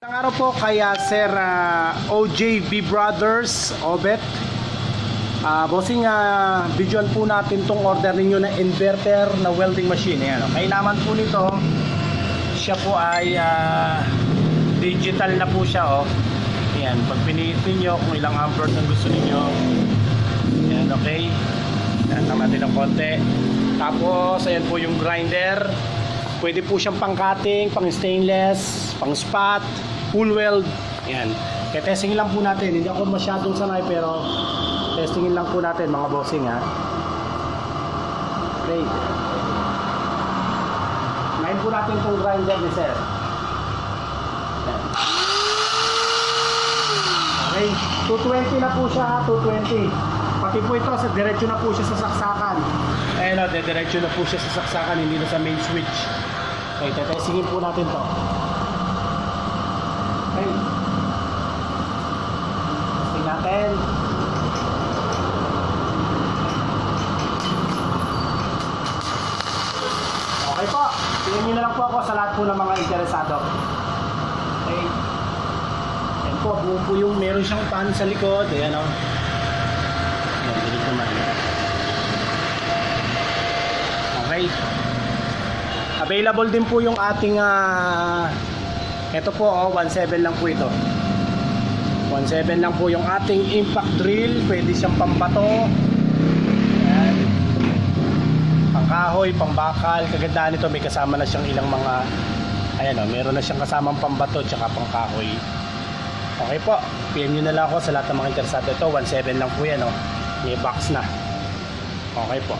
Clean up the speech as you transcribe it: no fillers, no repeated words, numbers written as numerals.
Isang araw po kaya Sir OJB Brothers Obet. Bossing, videoan po natin tong order ninyo na inverter na welding machine. Ayan, okay naman po nito. Siya po ay digital na po siya. Oh. Ayan, pag pinilit niyo kung ilang amperes ang gusto niyo. Ayan, okay. Ayan, natin ng konti. Tapos, ayan po yung grinder. Pwede po siyang pang cutting, pang stainless, pang spot, full weld. Ayan. Kaya testing lang po natin. Hindi ako masyadong sanay pero testingin lang po natin mga bossing ha. Okay. Ngayon po natin itong grinder ni sir. Ayan. Okay. 220 na po siya ha. 220. Pati po ito, diretso na po siya sa saksakan. Ayan o, diretso na po siya sa saksakan, hindi na sa main switch. Okay, tetestingin po natin to. Okay. Testing natin. Okay po, tingnan nyo na lang po ako sa lahat po ng mga interesado. Okay. Ayan po, buo po yung meron siyang pan sa likod. Ayan o. Okay. Available din po yung ating ito po 1.7 lang po ito. 1.7 lang po yung ating impact drill. Pwede siyang pambato. Ayan. Pangkahoy, pambakal. Kagandahan nito may kasama na siyang ilang mga ayan o, meron na siyang kasamang pambato tsaka pangkahoy. Okay po, PM nyo na lang ako sa lahat ng mga interesado. Ito 1.7 lang po yan o. May box na. Okay po.